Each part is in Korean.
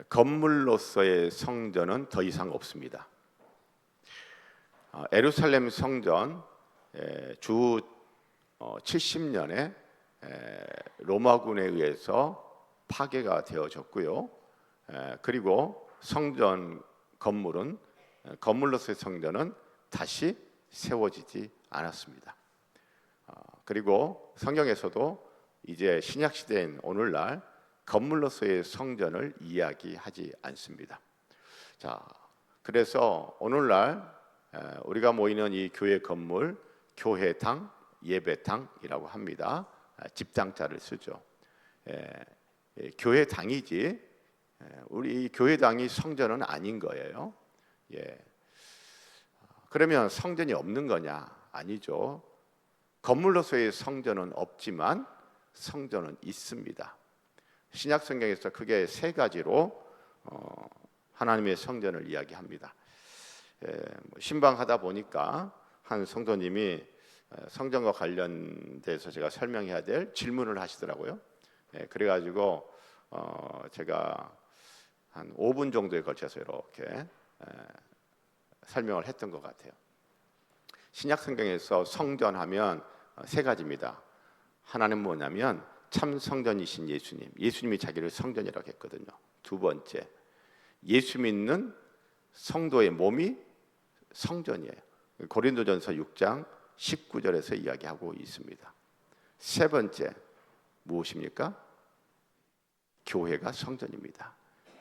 건물로서의 성전은 더 이상 없습니다. 예루살렘 성전 주 70년에 로마군에 의해서 파괴가 되어졌고요. 그리고 성전 건물은 건물로서의 성전은 다시 세워지지 않았습니다. 그리고 성경에서도 이제 신약 시대인 오늘날 건물로서의 성전을 이야기하지 않습니다. 자, 그래서 오늘날 우리가 모이는 이 교회 건물 교회당, 예배당이라고 합니다. 집당자를 쓰죠. 교회당이지 우리 교회당이 성전은 아닌 거예요. 그러면 성전이 없는 거냐? 아니죠. 건물로서의 성전은 없지만 성전은 있습니다. 신약 성경에서 크게 세 가지로 하나님의 성전을 이야기합니다. 신방하다 보니까 한 성도님이 성전과 관련돼서 제가 설명해야 될 질문을 하시더라고요. 그래가지고 제가 한 5분 정도에 걸쳐서 이렇게 설명을 했던 것 같아요. 신약 성경에서 성전하면 세 가지입니다. 하나는 뭐냐면 참 성전이신 예수님, 예수님이 자기를 성전이라고 했거든요. 두 번째, 예수 믿는 성도의 몸이 성전이에요. 고린도전서 6장 19절에서 이야기하고 있습니다. 세 번째, 무엇입니까? 교회가 성전입니다.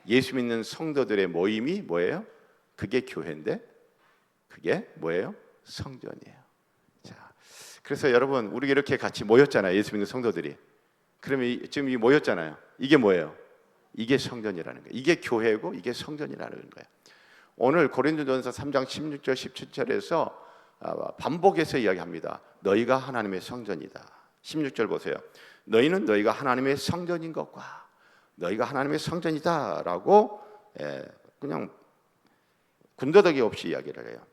예수 믿는 성도들의 모임이 뭐예요? 그게 교회인데 그게 뭐예요? 성전이에요. 자, 그래서 여러분 우리 이렇게 같이 모였잖아요. 예수 믿는 성도들이. 그러면 지금 이 모였잖아요. 이게 뭐예요? 이게 성전이라는 거예요. 이게 교회고 이게 성전이라는 거예요. 오늘 고린도전서 3장 16절 17절에서 반복해서 이야기합니다. 너희가 하나님의 성전이다. 16절 보세요. 너희는 너희가 하나님의 성전인 것과 너희가 하나님의 성전이다라고 그냥 군더더기 없이 이야기를 해요.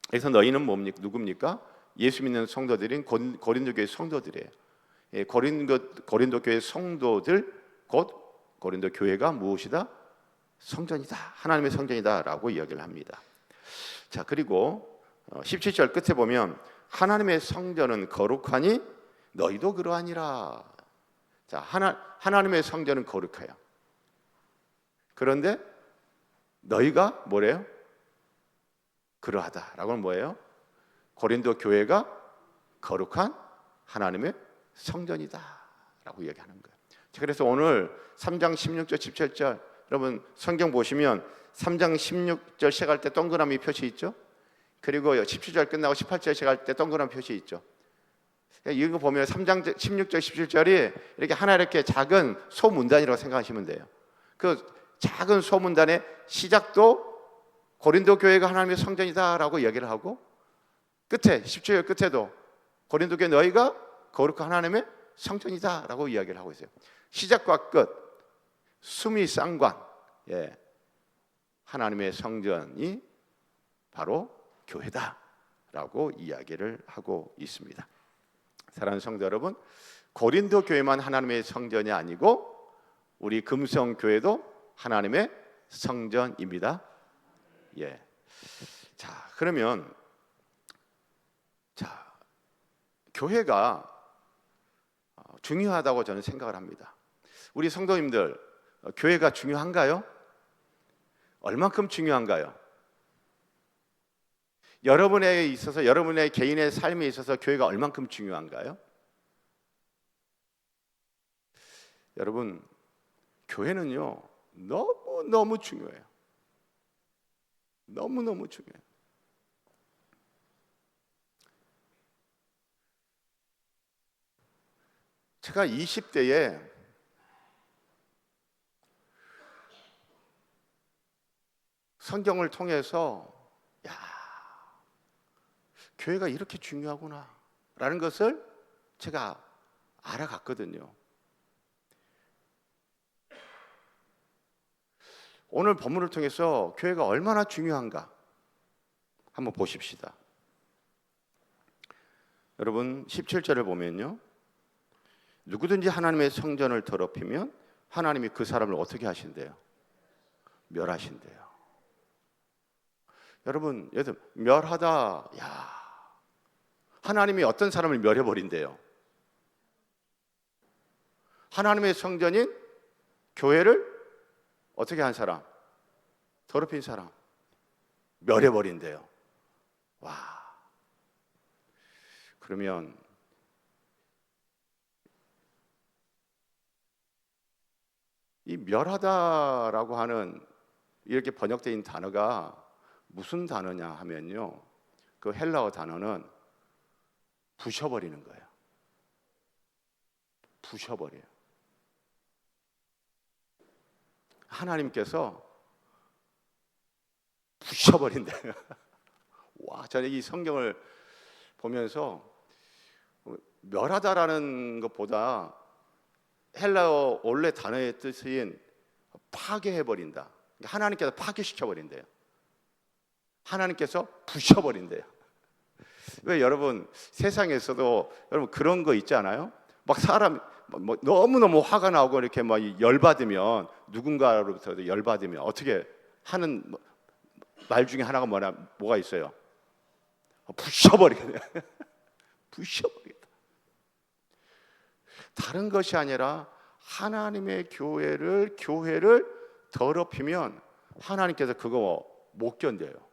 그래서 너희는 뭡니까? 누굽니까? 예수 믿는 성도들인 고린도 교회 성도들이에요. 고린도 교회 성도들 곧 고린도 교회가 무엇이다? 성전이다. 하나님의 성전이다라고 이야기를 합니다. 자, 그리고 17절 끝에 보면 하나님의 성전은 거룩하니 너희도 그러하니라. 자, 하나님의 성전은 거룩해요. 그런데 너희가 뭐래요? 그러하다라고는 뭐예요? 고린도 교회가 거룩한 하나님의 성전이다라고 이야기하는 거예요. 그래서 오늘 3장 16절 17절 여러분 성경 보시면 3장 16절 시작할 때 동그라미 표시 있죠? 그리고 17절 끝나고 18절 시작할 때 동그라미 표시 있죠? 이거 보면 3장 16절 17절이 이렇게 하나 이렇게 작은 소문단이라고 생각하시면 돼요. 그 작은 소문단의 시작도 고린도 교회가 하나님의 성전이다라고 이야기를 하고 끝에 17절 끝에도 고린도 교회 너희가 거룩한 하나님의 성전이다라고 이야기를 하고 있어요. 시작과 끝 수미 쌍관 하나님의 성전이 바로 교회다라고 이야기를 하고 있습니다. 사랑하는 성도 여러분, 고린도 교회만 하나님의 성전이 아니고 우리 금성교회도 하나님의 성전입니다. 자, 그러면 교회가 중요하다고 저는 생각을 합니다. 우리 성도님들, 교회가 중요한가요? 얼만큼 중요한가요? 여러분에 있어서 여러분의 개인의 삶에 있어서 교회가 얼만큼 중요한가요? 여러분, 교회는요 너무 중요해요. 너무너무 중요해요. 제가 20대에 성경을 통해서 교회가 이렇게 중요하구나 라는 것을 제가 알아갔거든요. 오늘 본문을 통해서 교회가 얼마나 중요한가 한번 보십시다. 여러분 17절을 보면요, 누구든지 하나님의 성전을 더럽히면 하나님이 그 사람을 어떻게 하신대요? 멸하신대요. 여러분, 여기서 멸하다, 야, 하나님이 어떤 사람을 멸해버린대요. 하나님의 성전인 교회를 어떻게 한 사람? 더럽힌 사람 멸해버린대요. 와, 그러면 이 멸하다라고 하는 이렇게 번역된 단어가 무슨 단어냐 하면요, 그 헬라어 단어는 부셔버리는 거예요. 부셔버려요. 하나님께서 부셔버린대요. 와, 저는 이 성경을 보면서 멸하다라는 것보다 헬라어 원래 단어의 뜻인 파괴해버린다. 하나님께서 파괴시켜버린대요. 하나님께서 부셔버린대요. 왜 여러분 세상에서도 여러분 그런 거 있지 않아요? 막 사람 뭐 너무너무 화가 나고 이렇게 막 열받으면, 누군가로부터 열받으면 어떻게 하는 말 중에 하나가 뭐가 있어요? 부셔버리네. 부셔버리다. 다른 것이 아니라 하나님의 교회를 더럽히면 하나님께서 그거 못 견뎌요.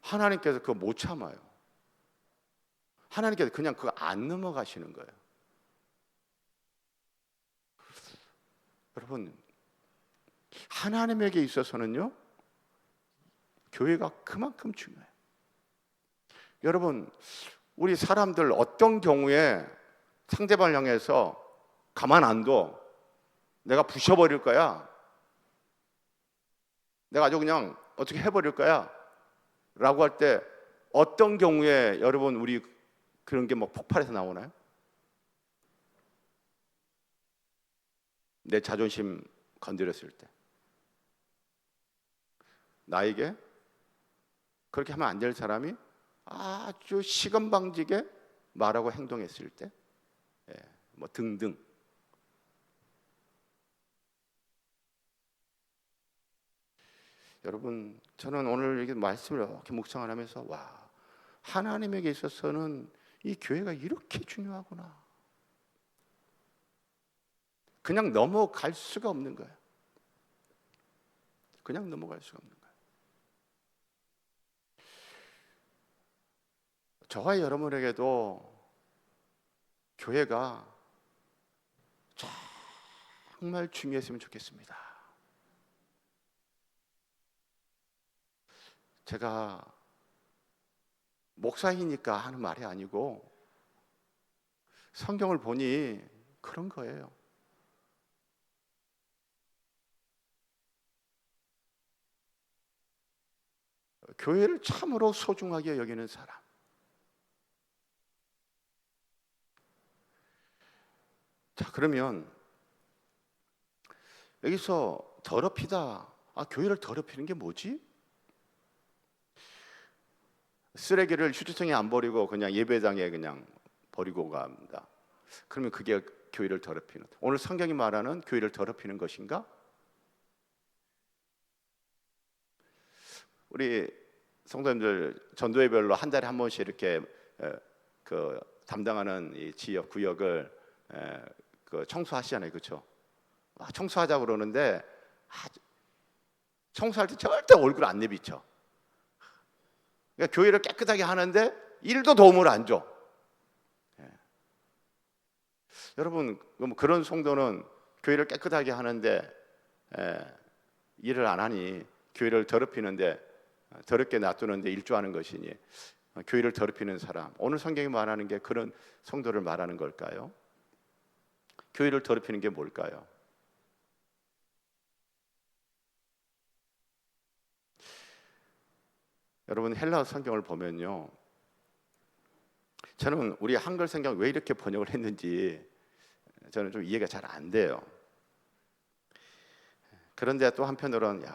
하나님께서 그거 못 참아요. 하나님께서 그냥 그거 안 넘어가시는 거예요. 여러분, 하나님에게 있어서는요, 교회가 그만큼 중요해요. 여러분, 우리 사람들 어떤 경우에 상대방을 향해서 가만 안 둬, 내가 부셔버릴 거야, 내가 아주 그냥 어떻게 해버릴 거야 라고 할 때 어떤 경우에 여러분 우리 그런 게 막 폭발해서 나오나요? 내 자존심 건드렸을 때, 나에게 그렇게 하면 안 될 사람이 아주 시건방지게 말하고 행동했을 때, 뭐 등등. 여러분, 저는 오늘 이렇게 말씀을 이렇게 묵상을 하면서, 와, 하나님에게 있어서는 이 교회가 이렇게 중요하구나. 그냥 넘어갈 수가 없는 거예요. 그냥 넘어갈 수가 없는 거예요. 저와 여러분에게도 교회가 정말 중요했으면 좋겠습니다. 제가 목사이니까 하는 말이 아니고 성경을 보니 그런 거예요. 교회를 참으로 소중하게 여기는 사람, 자, 그러면 여기서 더럽히다, 교회를 더럽히는 게 뭐지? 쓰레기를 휴지통에 안 버리고 그냥 예배당에 그냥 버리고 갑니다. 그러면 그게 교회를 더럽히는, 오늘 성경이 말하는 교회를 더럽히는 것인가? 우리 성도님들 전도회별로 한 달에 한 번씩 이렇게 그 담당하는 이 지역 구역을 그 청소하시잖아요, 그렇죠? 청소하자고 그러는데 청소할 때 절대 얼굴 안 내비쳐. 그러니까 교회를 깨끗하게 하는데 일도 도움을 안 줘. 여러분, 그런 성도는 교회를 깨끗하게 하는데 일을 안 하니 교회를 더럽히는데, 더럽게 놔두는데 일조하는 것이니 교회를 더럽히는 사람, 오늘 성경이 말하는 게 그런 성도를 말하는 걸까요? 교회를 더럽히는 게 뭘까요? 여러분, 헬라어 성경을 보면요, 저는 우리 한글 성경 왜 이렇게 번역을 했는지 저는 좀 이해가 잘 안 돼요. 그런데 또 한편으로는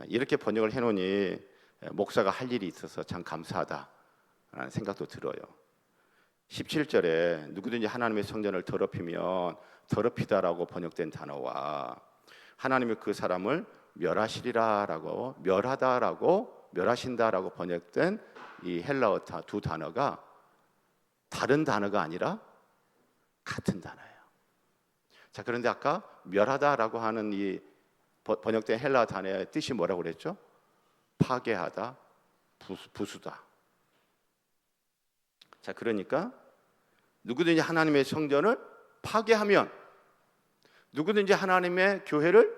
이렇게 번역을 해놓으니 목사가 할 일이 있어서 참 감사하다라는 생각도 들어요. 17절에 누구든지 하나님의 성전을 더럽히면 더럽히다라고 번역된 단어와 하나님이 그 사람을 멸하시리라라고, 멸하다라고, 멸하신다라고 번역된 이 헬라어 두 단어가 다른 단어가 아니라 같은 단어예요. 자, 그런데 아까 멸하다라고 하는 이 번역된 헬라어 단어의 뜻이 뭐라고 그랬죠? 파괴하다, 부수다. 자, 그러니까 누구든지 하나님의 성전을 파괴하면, 누구든지 하나님의 교회를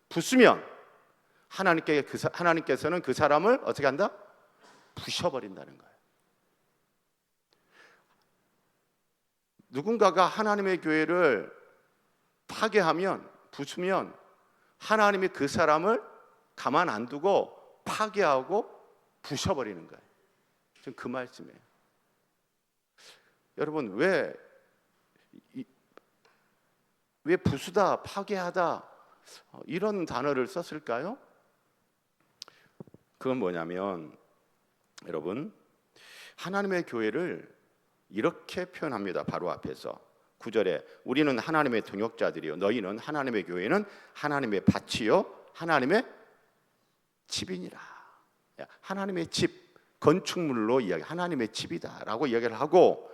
부수면 하나님께서는 그 사람을 어떻게 한다? 부셔버린다는 거예요. 누군가가 하나님의 교회를 파괴하면, 부수면 하나님이 그 사람을 가만 안 두고 파괴하고 부셔버리는 거예요. 지금 그 말씀이에요. 여러분, 왜 부수다, 파괴하다 이런 단어를 썼을까요? 그건 뭐냐면, 여러분, 하나님의 교회를 이렇게 표현합니다. 바로 앞에서 9절에 우리는 하나님의 동역자들이요 너희는 하나님의 교회는 하나님의 밭이요 하나님의 집이니라. 하나님의 집, 건축물로 이야기, 하나님의 집이다라고 이야기를 하고,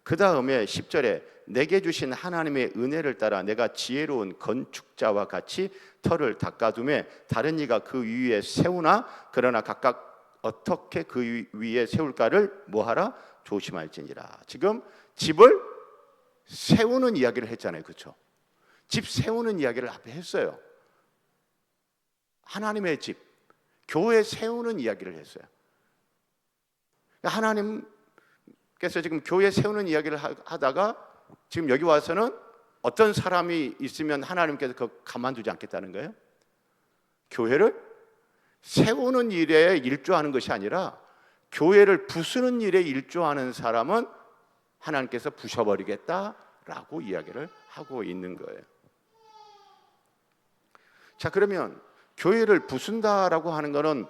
그 다음에 10절에 내게 주신 하나님의 은혜를 따라 내가 지혜로운 건축자와 같이 터를 닦아두매 다른 이가 그 위에 세우나 그러나 각각 어떻게 그 위에 세울까를 뭐하라? 조심할지니라. 지금 집을 세우는 이야기를 했잖아요. 그렇죠? 집 세우는 이야기를 앞에 했어요. 하나님의 집, 교회 세우는 이야기를 했어요. 하나님께서 지금 교회 세우는 이야기를 하다가 지금 여기 와서는 어떤 사람이 있으면 하나님께서 그거 가만두지 않겠다는 거예요. 교회를 세우는 일에 일조하는 것이 아니라 교회를 부수는 일에 일조하는 사람은 하나님께서 부셔버리겠다라고 이야기를 하고 있는 거예요. 자, 그러면 교회를 부순다라고 하는 것은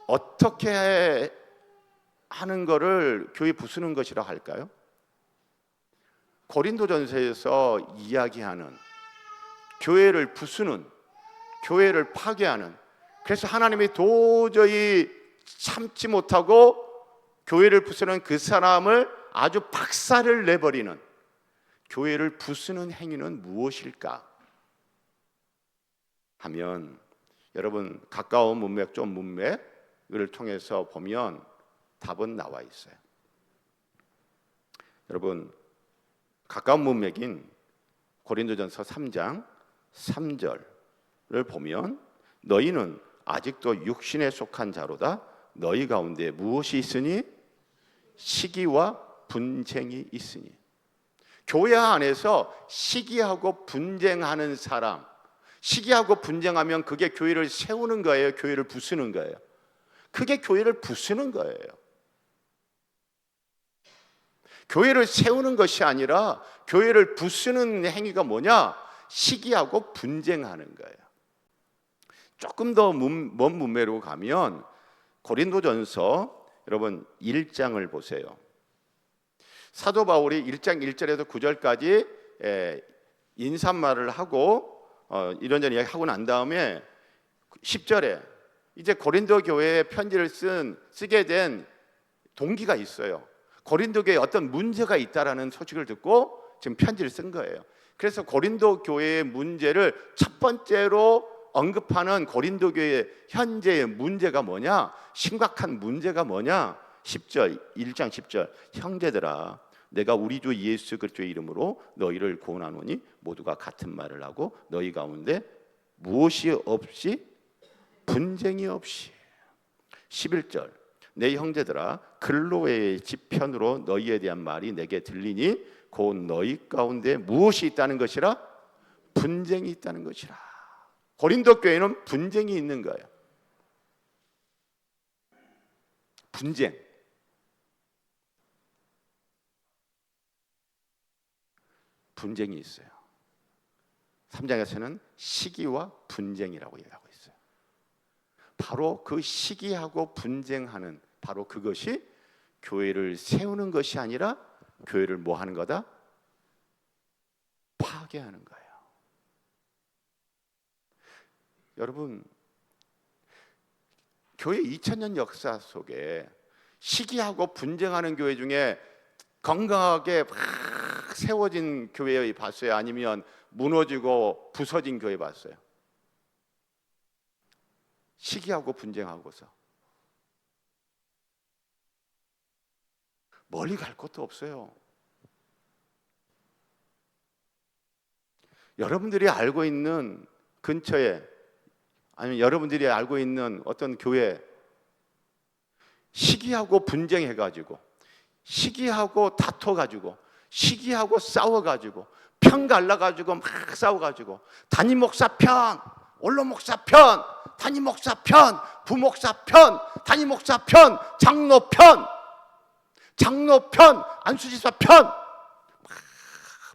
어떻게 하는 것을 교회 부수는 것이라고 할까요? 고린도전서에서 이야기하는 교회를 부수는, 교회를 파괴하는, 그래서 하나님이 도저히 참지 못하고 교회를 부수는 그 사람을 아주 박살을 내버리는 교회를 부수는 행위는 무엇일까 하면, 여러분 가까운 문맥, 좀 문맥을 통해서 보면 답은 나와 있어요. 여러분 가까운 문맥인 고린도전서 3장 3절을 보면 너희는 아직도 육신에 속한 자로다. 너희 가운데 무엇이 있으니? 시기와 분쟁이 있으니. 교회 안에서 시기하고 분쟁하는 사람, 시기하고 분쟁하면 그게 교회를 세우는 거예요? 교회를 부수는 거예요? 그게 교회를 부수는 거예요. 교회를 세우는 것이 아니라 교회를 부수는 행위가 뭐냐? 시기하고 분쟁하는 거예요. 조금 더 먼 문맥으로 가면 고린도전서 여러분 1장을 보세요. 사도 바울이 1장 1절에서 9절까지 인사말을 하고 이런저런 이야기 하고 난 다음에 10절에 이제 고린도 교회에 편지를 쓰게 된 동기가 있어요. 고린도 교회에 어떤 문제가 있다라는 소식을 듣고 지금 편지를 쓴 거예요. 그래서 고린도 교회의 문제를 첫 번째로 언급하는 고린도 교회의 현재의 문제가 뭐냐? 심각한 문제가 뭐냐? 10절, 1장 10절. 형제들아, 내가 우리 주 예수 그리스도의 이름으로 너희를 고난하노니 모두가 같은 말을 하고 너희 가운데 무엇이 없이, 분쟁이 없이. 11절. 내 형제들아, 글로의 지편으로 너희에 대한 말이 내게 들리니 곧 너희 가운데 무엇이 있다는 것이라? 분쟁이 있다는 것이라. 고린도 교회는 분쟁이 있는 거예요. 분쟁. 분쟁이 있어요. 3장에서는 시기와 분쟁이라고 얘기하고 있어요. 바로 그 시기하고 분쟁하는, 바로 그것이 교회를 세우는 것이 아니라 교회를 뭐 하는 거다? 파괴하는 거예요. 여러분 교회 2000년 역사 속에 시기하고 분쟁하는 교회 중에 건강하게 막 세워진 교회 봤어요? 아니면 무너지고 부서진 교회 봤어요? 시기하고 분쟁하고서 멀리 갈 것도 없어요. 여러분들이 알고 있는 근처에, 아니면 여러분들이 알고 있는 어떤 교회, 시기하고 분쟁해가지고, 시기하고 다퉈가지고, 시기하고 싸워가지고, 편 갈라가지고 막 싸워가지고, 담임 목사 편, 원로 목사 편, 담임 목사 편, 부목사 편, 담임 목사 편, 장로 편, 안수지사 편,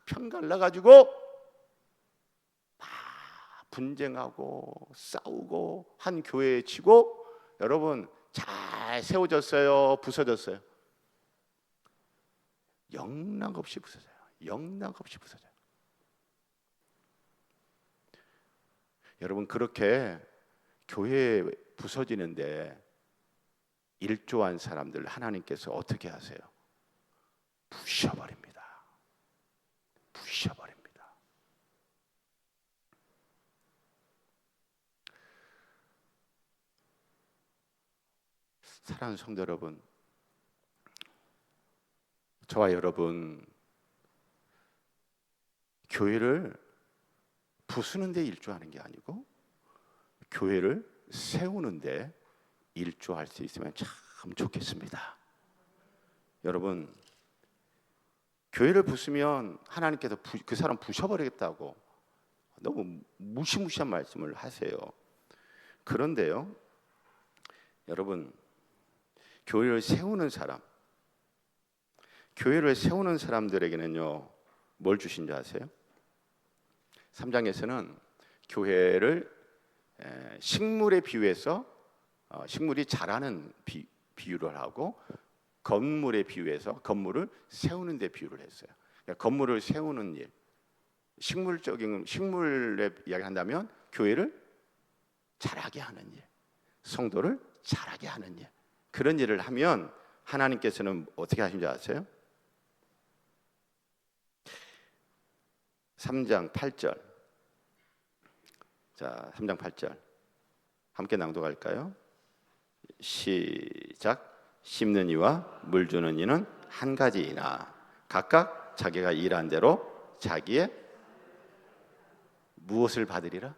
편 갈라가지고 분쟁하고 싸우고 한 교회에 치고, 여러분 잘 세워졌어요? 부서졌어요? 영락없이 부서져요. 영락없이 부서져요. 여러분, 그렇게 교회 부서지는데 일조한 사람들 하나님께서 어떻게 하세요? 부셔버립니다. 부셔버립니다. 사랑하는 성도 여러분, 저와 여러분, 교회를 부수는 데 일조하는 게 아니고 교회를 세우는 데 일조할 수 있으면 참 좋겠습니다. 여러분, 교회를 부수면 하나님께서 그 사람 부셔버리겠다고 너무 무시무시한 말씀을 하세요. 그런데요, 여러분, 교회를 세우는 사람들에게는요, 뭘 주신 줄 아세요? 3장에서는 교회를 식물에 비유해서 식물이 자라는 비유를 하고, 건물에 비유해서 건물을 세우는 데 비유를 했어요. 그러니까 건물을 세우는 일, 식물에 이야기한다면 교회를 자라게 하는 일, 성도를 자라게 하는 일, 그런 일을 하면 하나님께서는 어떻게 하신지 아세요? 3장 8절. 자, 3장 8절 함께 낭독할까요? 시작. 심는 이와 물 주는 이는 한 가지이나 각각 자기가 일한 대로 자기의 무엇을 받으리라?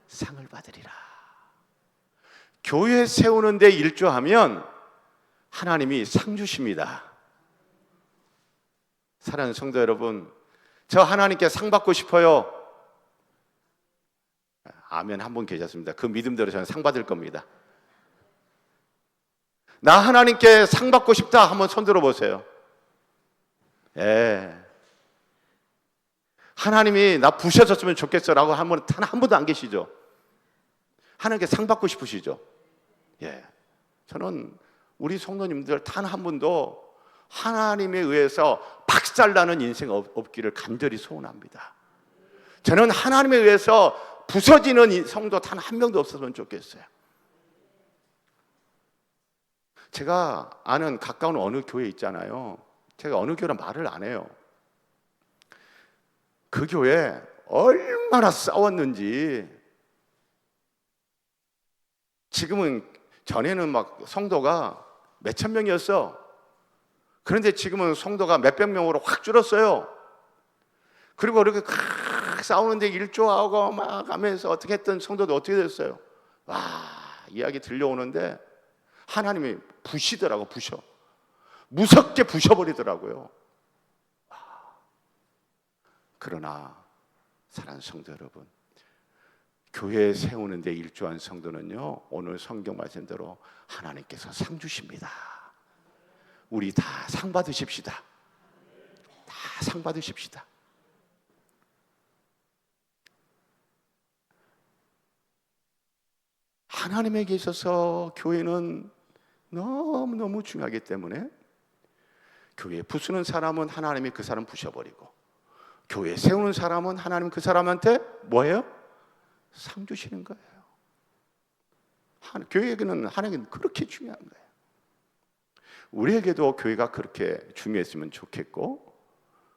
상을 받으리라. 교회 세우는 데 일조하면 하나님이 상 주십니다. 사랑하는 성도 여러분, 저 하나님께 상 받고 싶어요. 아멘 한 분 계셨습니다. 그 믿음대로 저는 상 받을 겁니다. 나 하나님께 상 받고 싶다 한번 손 들어보세요. 예. 하나님이 나 부셔졌으면 좋겠어라고 한 분도 안 계시죠? 하나님께 상 받고 싶으시죠? 예. 저는 우리 성도님들 단 한 분도 하나님에 의해서 박살나는 인생 없기를 간절히 소원합니다. 저는 하나님에 의해서 부서지는 성도 단 한 명도 없었으면 좋겠어요. 제가 아는 가까운 어느 교회 있잖아요. 제가 어느 교회란 말을 안 해요. 그 교회 얼마나 싸웠는지. 지금은, 전에는 막 성도가 몇천 명이었어. 그런데 지금은 성도가 몇백 명으로 확 줄었어요. 그리고 이렇게 싸우는데 일조하고 막 하면서 어떻게 했던 성도도 어떻게 됐어요? 와, 이야기 들려오는데 하나님이 부시더라고. 무섭게 부셔버리더라고요. 그러나 사랑하는 성도 여러분, 교회 세우는 데 일조한 성도는요, 오늘 성경 말씀대로 하나님께서 상 주십니다. 우리 다 상 받으십시다. 다 상 받으십시다. 하나님에게 있어서 교회는 너무너무 중요하기 때문에 교회 부수는 사람은 하나님이 그 사람 부셔버리고, 교회 세우는 사람은 하나님 그 사람한테 뭐예요? 상 주시는 거예요. 교회는 하나님은 그렇게 중요한 거예요. 우리에게도 교회가 그렇게 중요했으면 좋겠고,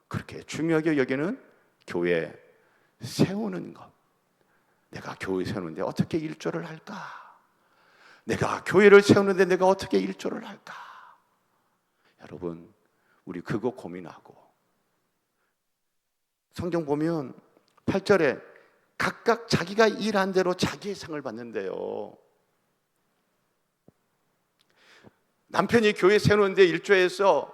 그렇게 중요하게 여기는 교회 세우는 것. 내가 교회 세우는데 어떻게 일조를 할까? 내가 교회를 세우는데 내가 어떻게 일조를 할까? 여러분, 우리 그거 고민하고, 성경 보면 8절에 각각 자기가 일한 대로 자기의 상을 받는데요. 남편이 교회 세우는데 일조해서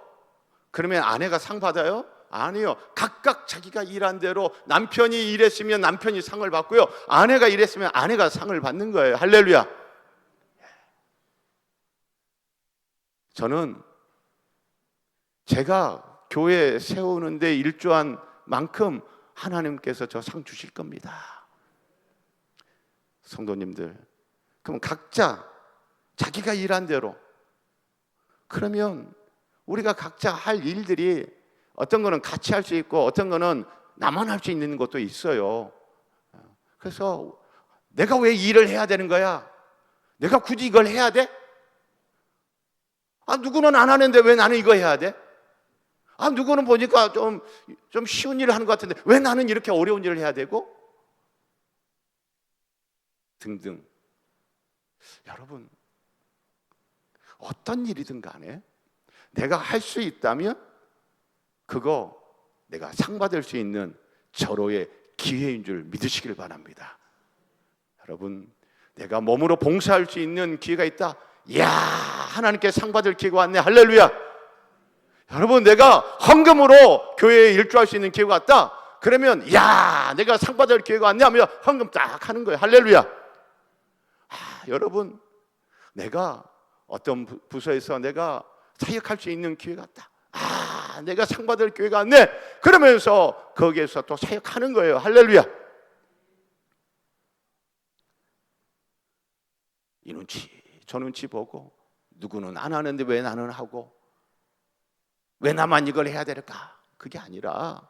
그러면 아내가 상 받아요? 아니요. 각각 자기가 일한 대로, 남편이 일했으면 남편이 상을 받고요, 아내가 일했으면 아내가 상을 받는 거예요. 할렐루야. 저는 제가 교회 세우는데 일조한 만큼 하나님께서 저 상 주실 겁니다. 성도님들, 그럼 각자 자기가 일한 대로, 그러면 우리가 각자 할 일들이 어떤 거는 같이 할 수 있고 어떤 거는 나만 할 수 있는 것도 있어요. 그래서 내가 왜 일을 해야 되는 거야? 내가 굳이 이걸 해야 돼? 누구는 안 하는데 왜 나는 이거 해야 돼? 누구는 보니까 좀 쉬운 일을 하는 것 같은데 왜 나는 이렇게 어려운 일을 해야 되고? 등등. 여러분, 어떤 일이든 간에 내가 할 수 있다면 그거 내가 상 받을 수 있는 절호의 기회인 줄 믿으시길 바랍니다. 여러분, 내가 몸으로 봉사할 수 있는 기회가 있다. 이야, 하나님께 상 받을 기회가 왔네. 할렐루야. 여러분, 내가 헌금으로 교회에 일조할 수 있는 기회가 왔다. 그러면 이야, 내가 상 받을 기회가 왔네 하면 헌금 딱 하는 거예요. 할렐루야. 여러분, 내가 어떤 부서에서 내가 사역할 수 있는 기회가 왔다. 내가 상 받을 기회가 왔네. 그러면서 거기에서 또 사역하는 거예요. 할렐루야. 이 눈치 저 눈치 보고, 누구는 안 하는데 왜 나는 하고, 왜 나만 이걸 해야 될까? 그게 아니라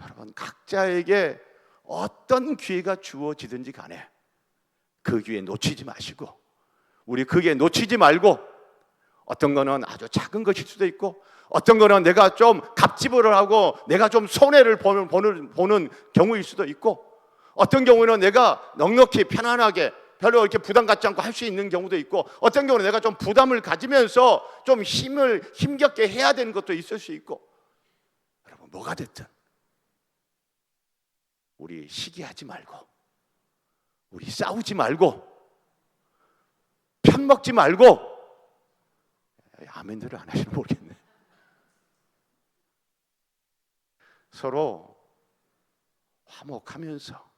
여러분, 각자에게 어떤 기회가 주어지든지 간에 그 기회 놓치지 마시고, 우리 그 기회 놓치지 말고, 어떤 거는 아주 작은 것일 수도 있고, 어떤 거는 내가 좀 갑질을 하고 내가 좀 손해를 보는 경우일 수도 있고, 어떤 경우는 내가 넉넉히 편안하게 별로 이렇게 부담 갖지 않고 할 수 있는 경우도 있고, 어떤 경우는 내가 좀 부담을 가지면서 좀 힘겹게 해야 되는 것도 있을 수 있고. 여러분, 뭐가 됐든 우리 시기하지 말고, 우리 싸우지 말고, 편먹지 말고. 아멘들을 안 하시는 모르겠네. 서로 화목하면서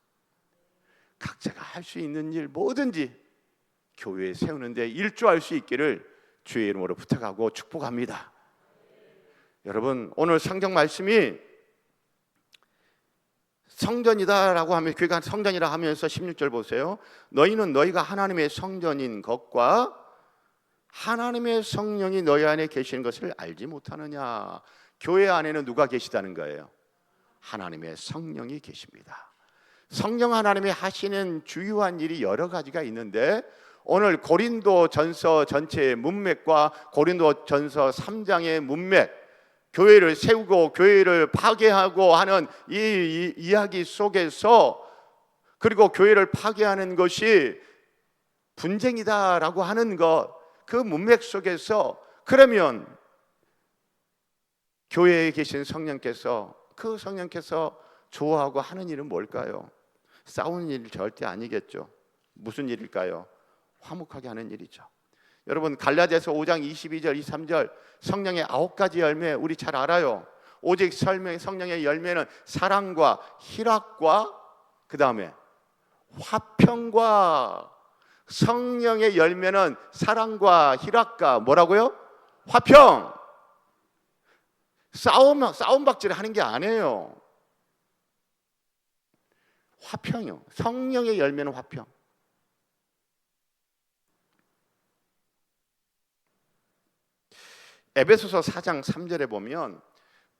각자가 할 수 있는 일 뭐든지 교회에 세우는데 일조할 수 있기를 주의 이름으로 부탁하고 축복합니다. 여러분, 오늘 성경 말씀이 성전이다라고 하면, 교회가 성전이라 하면서 16절 보세요. 너희는 너희가 하나님의 성전인 것과 하나님의 성령이 너희 안에 계시는 것을 알지 못하느냐. 교회 안에는 누가 계시다는 거예요? 하나님의 성령이 계십니다. 성령 하나님이 하시는 주요한 일이 여러 가지가 있는데, 오늘 고린도 전서 전체의 문맥과 고린도 전서 3장의 문맥, 교회를 세우고 교회를 파괴하고 하는 이 이야기 속에서, 그리고 교회를 파괴하는 것이 분쟁이다라고 하는 것, 그 문맥 속에서, 그러면 교회에 계신 성령께서, 그 성령께서 좋아하고 하는 일은 뭘까요? 싸우는 일 절대 아니겠죠. 무슨 일일까요? 화목하게 하는 일이죠. 여러분, 갈라디아서 5장 22절 23절 성령의 9가지 열매 우리 잘 알아요. 오직 성령의 열매는 사랑과 희락과 그 다음에 화평과, 성령의 열매는 사랑과 희락과 뭐라고요? 화평. 싸움 박질 하는 게 아니에요. 화평이요. 성령의 열매는 화평. 에베소서 4장 3절에 보면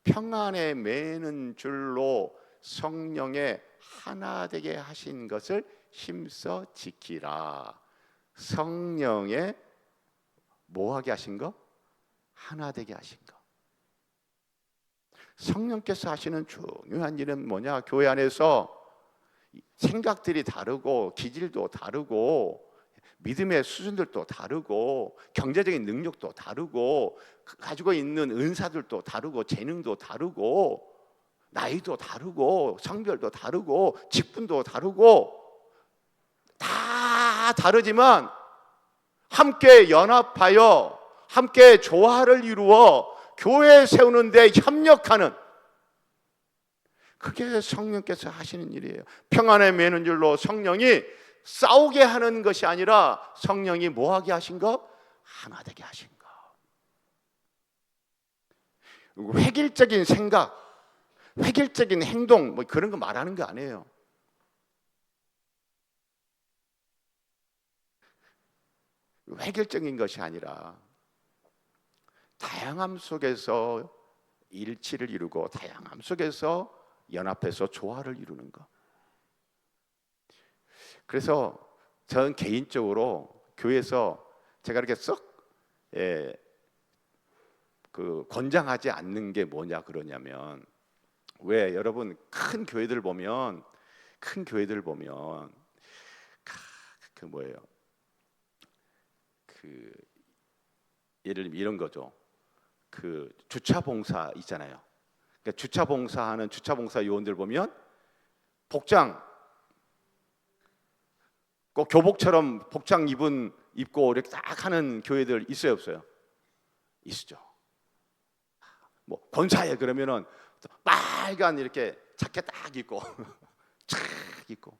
평안에 매는 줄로 성령의 하나 되게 하신 것을 힘써 지키라. 성령의 뭐하게 하신 거? 하나 되게 하신 거. 성령께서 하시는 중요한 일은 뭐냐? 교회 안에서 생각들이 다르고 기질도 다르고 믿음의 수준들도 다르고 경제적인 능력도 다르고 가지고 있는 은사들도 다르고 재능도 다르고 나이도 다르고 성별도 다르고 직분도 다르고 다 다르지만 함께 연합하여 함께 조화를 이루어 교회 세우는 데 협력하는, 그게 성령께서 하시는 일이에요. 평안에 매는 줄로 성령이 싸우게 하는 것이 아니라 성령이 뭐하게 하신 거? 하나 되게 하신 거. 획일적인 생각, 획일적인 행동 뭐 그런 거 말하는 거 아니에요. 획일적인 것이 아니라 다양함 속에서 일치를 이루고 다양함 속에서 연합해서 조화를 이루는 것. 그래서 저는 개인적으로 교회에서 제가 이렇게 권장하지 않는 게 뭐냐 그러냐면, 왜 여러분 큰 교회들 보면 뭐예요? 예를 들면 이런 거죠. 주차 봉사 있잖아요. 그러니까 주차 봉사하는 주차 봉사 요원들 보면 복장 꼭 교복처럼 복장 입고 이렇게 딱 하는 교회들 있어요, 없어요? 있죠. 뭐 권사회 그러면은 빨간 이렇게 자켓 딱 입고 쫙 입고.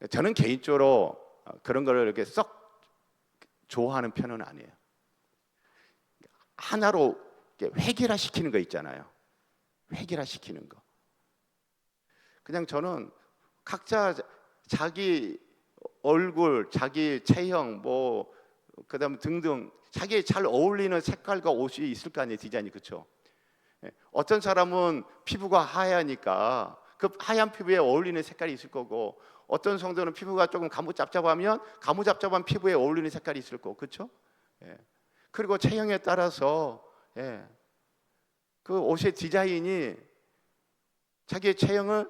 저는 개인적으로 그런 거를 이렇게 썩 좋아하는 편은 아니에요. 하나로 획일화 시키는 거 있잖아요. 획일화 시키는 거. 그냥 저는 각자 자기 얼굴, 자기 체형, 뭐 그다음 등등 자기에 잘 어울리는 색깔과 옷이 있을 거 아니에요, 디자인이. 그렇죠? 어떤 사람은 피부가 하얘니까 그 하얀 피부에 어울리는 색깔이 있을 거고, 어떤 성도는 피부가 조금 가무잡잡하면 가무잡잡한 피부에 어울리는 색깔이 있을 거고, 그렇죠? 그리고 체형에 따라서 그 옷의 디자인이 자기의 체형을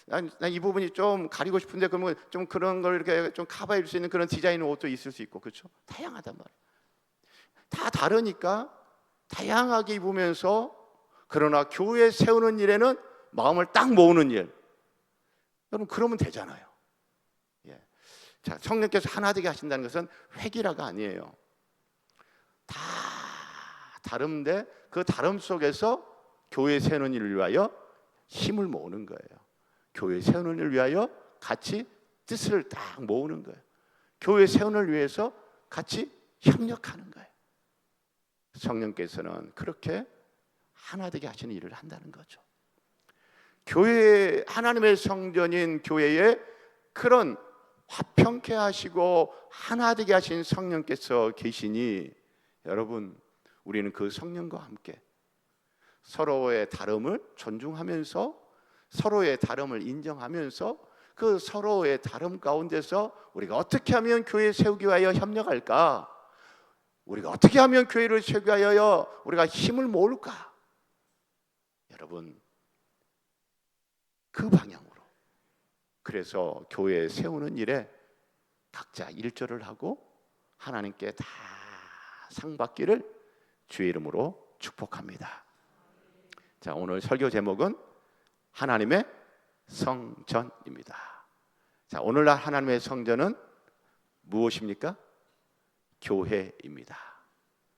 난 이 부분이 좀 가리고 싶은데 그러면 좀 그런 걸 이렇게 좀 커버해 줄 수 있는 그런 디자인의 옷도 있을 수 있고, 그렇죠? 다양하단 말이에요. 다 다르니까 다양하게 입으면서, 그러나 교회 세우는 일에는 마음을 딱 모으는 일. 여러분 그러면 되잖아요. 자, 성령께서 하나 되게 하신다는 것은 획일화가 아니에요. 다 다른데 그 다름 속에서 교회 세우는 일을 위하여 힘을 모으는 거예요. 교회 세우는 일을 위하여 같이 뜻을 딱 모으는 거예요. 교회 세우는 일을 위해서 같이 협력하는 거예요. 성령께서는 그렇게 하나 되게 하시는 일을 한다는 거죠. 교회, 하나님의 성전인 교회에 그런 화평케 하시고 하나 되게 하신 성령께서 계시니, 여러분 우리는 그 성령과 함께 서로의 다름을 존중하면서 서로의 다름을 인정하면서 그 서로의 다름 가운데서 우리가 어떻게 하면 교회 세우기 위하여 협력할까? 우리가 어떻게 하면 교회를 세우기 위하여 우리가 힘을 모을까? 여러분 그 방향으로, 그래서 교회 세우는 일에 각자 일조를 하고 하나님께 다 상 받기를 주의 이름으로 축복합니다. 자, 오늘 설교 제목은 하나님의 성전입니다. 자, 오늘날 하나님의 성전은 무엇입니까? 교회입니다.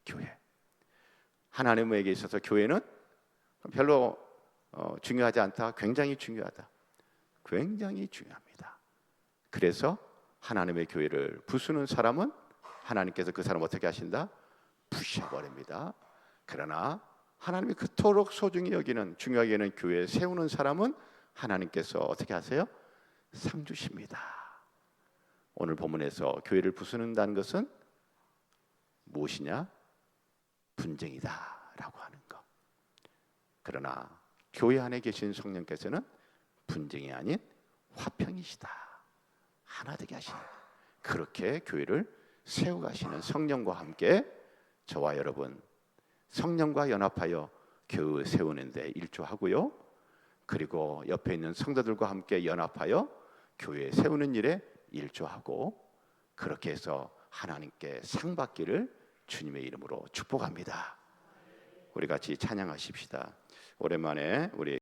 교회. 하나님에게 있어서 교회는 별로 중요하지 않다. 굉장히 중요하다. 굉장히 중요합니다. 그래서 하나님의 교회를 부수는 사람은 하나님께서 그 사람 어떻게 하신다? 부셔버립니다. 그러나 하나님이 그토록 소중히 여기는, 중요하게 여기는 교회 세우는 사람은 하나님께서 어떻게 하세요? 상 주십니다. 오늘 본문에서 교회를 부수는다는 것은 무엇이냐? 분쟁이다라고 하는 것. 그러나 교회 안에 계신 성령께서는 분쟁이 아닌 화평이시다, 하나 되게 하시는 거예요. 그렇게 교회를 세워가시는 성령과 함께 저와 여러분 성령과 연합하여 교회 세우는 데 일조하고요. 그리고 옆에 있는 성도들과 함께 연합하여 교회 세우는 일에 일조하고 그렇게 해서 하나님께 상 받기를 주님의 이름으로 축복합니다. 우리 같이 찬양하십시다. 오랜만에 우리